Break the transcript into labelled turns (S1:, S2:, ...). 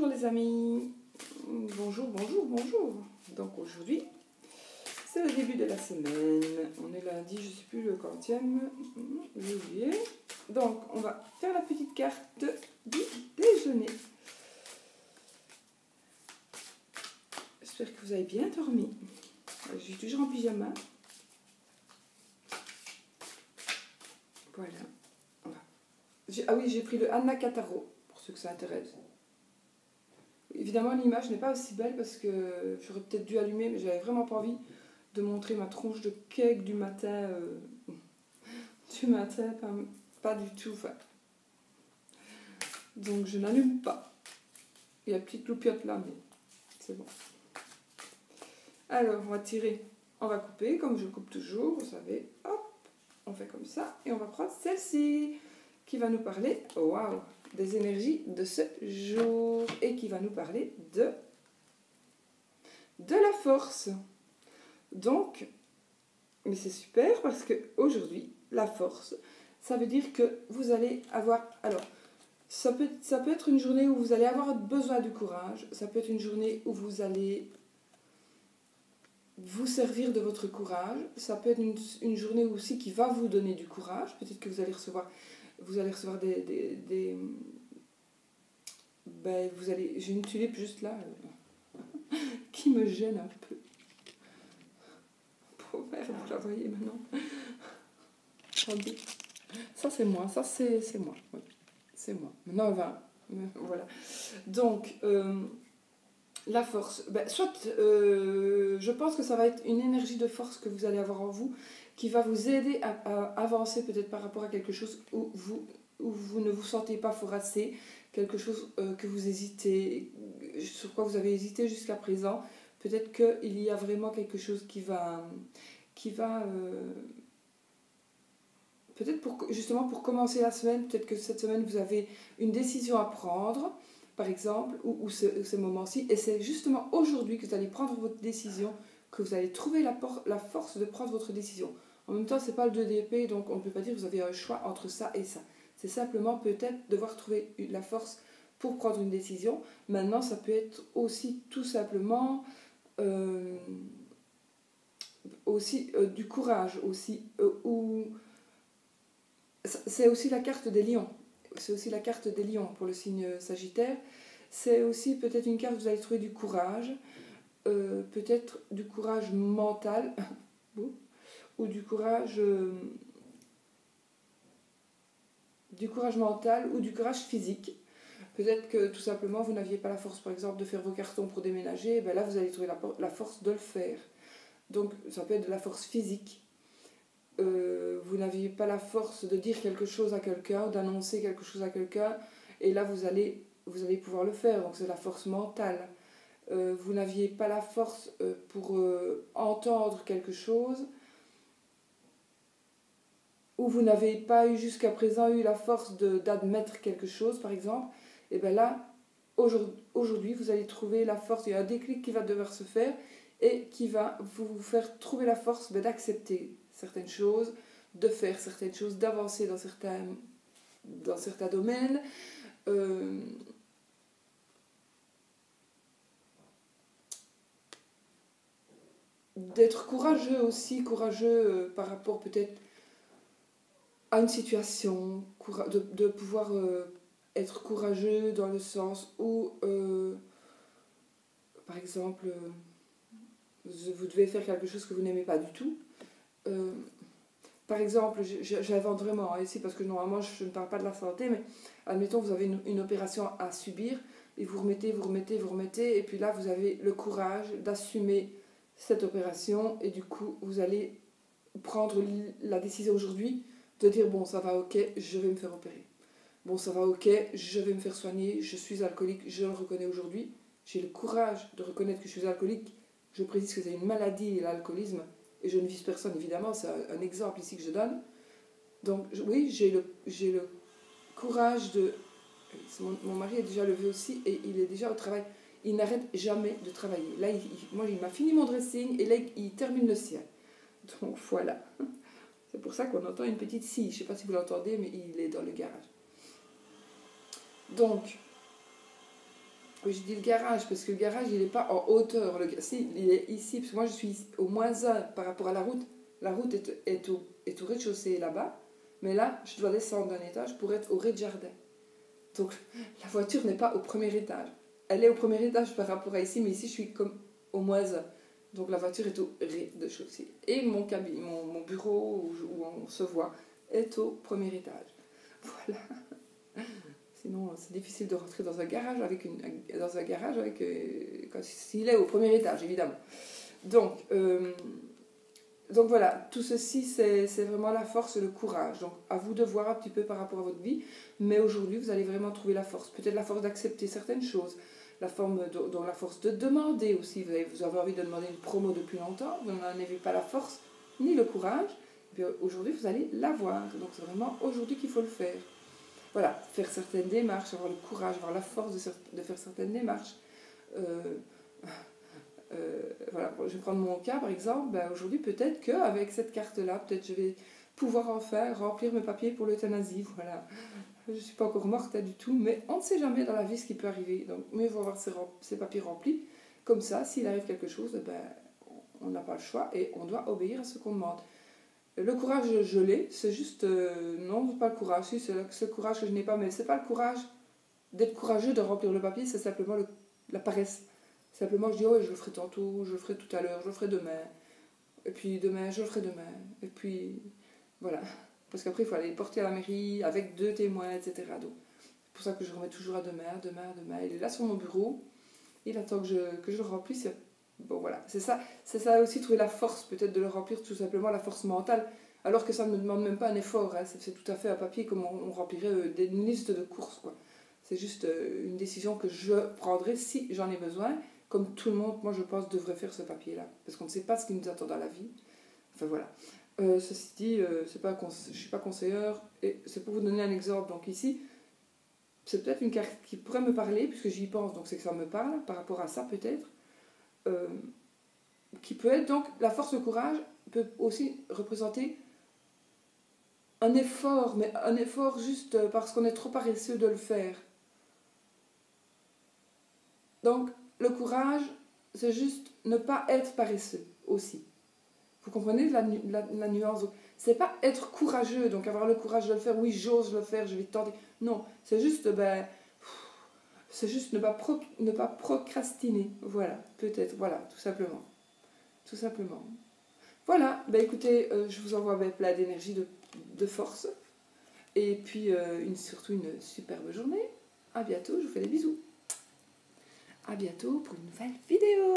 S1: Bonjour les amis, bonjour. Donc aujourd'hui, c'est le début de la semaine. On est lundi, je ne sais plus le quantième, j'ai oublié. Donc on va faire la petite carte du déjeuner. J'espère que vous avez bien dormi. Je suis toujours en pyjama. Voilà. Ah oui, j'ai pris le Anna Kataro, pour ceux que ça intéresse. Évidemment, l'image n'est pas aussi belle parce que j'aurais peut-être dû allumer, mais j'avais vraiment pas envie de montrer ma tronche de cake du matin. Pas du tout. Enfin. Donc je n'allume pas. Il y a une petite loupiote là, mais c'est bon. Alors, on va tirer, on va couper, comme je coupe toujours, vous savez. Hop, on fait comme ça. Et on va prendre celle-ci, qui va nous parler, waouh, des énergies de ce jour. Et qui va nous parler de la force. Donc, mais c'est super parce que aujourd'hui, la force, ça veut dire que vous allez avoir... Alors, ça peut être une journée où vous allez avoir besoin du courage. Ça peut être une journée où vous allez vous servir de votre courage. Ça peut être une journée aussi qui va vous donner du courage. Peut-être que vous allez recevoir j'ai une tulipe juste là qui me gêne un peu. Merde, vous la voyez maintenant. Attendez. Ça c'est moi, Oui, c'est moi. Maintenant, voilà. Donc, la force. Je pense que ça va être une énergie de force que vous allez avoir en vous qui va vous aider à avancer peut-être par rapport à quelque chose où vous ne vous sentez pas foracé, quelque chose que vous hésitez, sur quoi vous avez hésité jusqu'à présent. Peut-être qu'il y a vraiment quelque chose qui va peut-être justement pour commencer la semaine, peut-être que cette semaine vous avez une décision à prendre, par exemple, ou ce moment-ci, et c'est justement aujourd'hui que vous allez prendre votre décision, que vous allez trouver la force de prendre votre décision. En même temps, c'est pas le 2 d'épée, donc on ne peut pas dire que vous avez un choix entre ça et ça. C'est simplement peut-être devoir trouver la force pour prendre une décision. Maintenant, ça peut être aussi tout simplement du courage aussi, ou c'est aussi la carte des lions. C'est aussi la carte des lions pour le signe Sagittaire. C'est aussi peut-être une carte où vous allez trouver du courage, peut-être du courage mental, ou du courage mental ou du courage physique. Peut-être que tout simplement vous n'aviez pas la force, par exemple, de faire vos cartons pour déménager. Et bien là, vous allez trouver la force de le faire. Donc, ça peut être de la force physique. Vous n'aviez pas la force de dire quelque chose à quelqu'un, d'annoncer quelque chose à quelqu'un, et là vous allez pouvoir le faire, donc c'est la force mentale. Vous n'aviez pas la force pour entendre quelque chose, ou vous n'avez pas jusqu'à présent eu la force d'admettre quelque chose, par exemple, et bien là, aujourd'hui, vous allez trouver la force, il y a un déclic qui va devoir se faire, et qui va vous faire trouver la force d'accepter certaines choses, de faire certaines choses, d'avancer dans certains domaines. D'être courageux aussi, par rapport peut-être à une situation, de pouvoir être courageux dans le sens où, par exemple, vous devez faire quelque chose que vous n'aimez pas du tout. Par exemple, j'invente vraiment ici parce que normalement je ne parle pas de la santé, mais admettons vous avez une opération à subir et vous remettez, et puis là vous avez le courage d'assumer cette opération et du coup vous allez prendre la décision aujourd'hui de dire bon ça va ok, je vais me faire opérer. Bon ça va ok, je vais me faire soigner, je suis alcoolique, je le reconnais aujourd'hui. J'ai le courage de reconnaître que je suis alcoolique. Je précise que c'est une maladie, l'alcoolisme. Et je ne vise personne, évidemment, c'est un exemple ici que je donne. Donc, oui, j'ai le courage de... Mon mari est déjà levé aussi et il est déjà au travail. Il n'arrête jamais de travailler. Là, il m'a fini mon dressing et là, il termine le sien. Donc, voilà. C'est pour ça qu'on entend une petite scie. Je ne sais pas si vous l'entendez, mais il est dans le garage. Donc, Oui, je dis le garage, parce que le garage, il n'est pas en hauteur. Si, il est ici, parce que moi, je suis au -1 par rapport à la route. La route est au rez-de-chaussée là-bas, mais là, je dois descendre d'un étage pour être au rez-de-jardin. Donc, la voiture n'est pas au premier étage. Elle est au premier étage par rapport à ici, mais ici, je suis comme au -1. Donc, la voiture est au rez-de-chaussée. Et mon bureau, où on se voit, est au premier étage. Voilà. Sinon, c'est difficile de rentrer dans un garage s'il est au premier étage, évidemment. Donc voilà, tout ceci, c'est vraiment la force et le courage. Donc, à vous de voir un petit peu par rapport à votre vie. Mais aujourd'hui, vous allez vraiment trouver la force. Peut-être la force d'accepter certaines choses. La force de demander aussi. Vous avez envie de demander une promo depuis longtemps. Vous n'en avez pas la force ni le courage. Et puis aujourd'hui, vous allez l'avoir. Donc, c'est vraiment aujourd'hui qu'il faut le faire. Voilà, faire certaines démarches, avoir le courage, avoir la force de faire certaines démarches. Voilà, je vais prendre mon cas par exemple. Ben, aujourd'hui, peut-être qu'avec cette carte-là, peut-être je vais pouvoir enfin remplir mes papiers pour l'euthanasie. Voilà. Je ne suis pas encore morte du tout, mais on ne sait jamais dans la vie ce qui peut arriver. Donc, mieux vaut avoir ses papiers remplis. Comme ça, s'il arrive quelque chose, ben, on n'a pas le choix et on doit obéir à ce qu'on demande. Le courage, je l'ai, c'est juste... non, pas le courage, si, c'est ce courage que je n'ai pas, mais c'est pas le courage d'être courageux, de remplir le papier, c'est simplement la paresse. Simplement, je dis, ouais, je le ferai tantôt, je le ferai tout à l'heure, je le ferai demain, et puis demain, je le ferai demain, et puis voilà. Parce qu'après, il faut aller le porter à la mairie avec 2 témoins, etc. Donc, c'est pour ça que je remets toujours à demain, demain, demain. Il est là sur mon bureau, il attend que je le remplisse. Bon, voilà, c'est ça aussi, trouver la force peut-être de le remplir, tout simplement la force mentale, alors que ça ne me demande même pas un effort, hein. C'est tout à fait un papier comme on remplirait une liste de courses, quoi. C'est juste une décision que je prendrai si j'en ai besoin, comme tout le monde, moi je pense, devrait faire ce papier-là, parce qu'on ne sait pas ce qui nous attend dans la vie. Enfin voilà. Ceci dit, je ne suis pas conseillère, et c'est pour vous donner un exemple. Donc ici, c'est peut-être une carte qui pourrait me parler, puisque j'y pense, donc c'est que ça me parle, par rapport à ça peut-être. Qui peut être donc la force de courage peut aussi représenter un effort, mais un effort juste parce qu'on est trop paresseux de le faire. Donc le courage, c'est juste ne pas être paresseux aussi. Vous comprenez la nuance? C'est pas être courageux, donc avoir le courage de le faire, oui j'ose le faire, je vais tenter. Non, c'est juste ne pas procrastiner. Voilà, peut-être, voilà, tout simplement. Tout simplement. Voilà, bah écoutez, je vous envoie plein d'énergie, de force. Et puis surtout une superbe journée. À bientôt, je vous fais des bisous. À bientôt pour une nouvelle vidéo.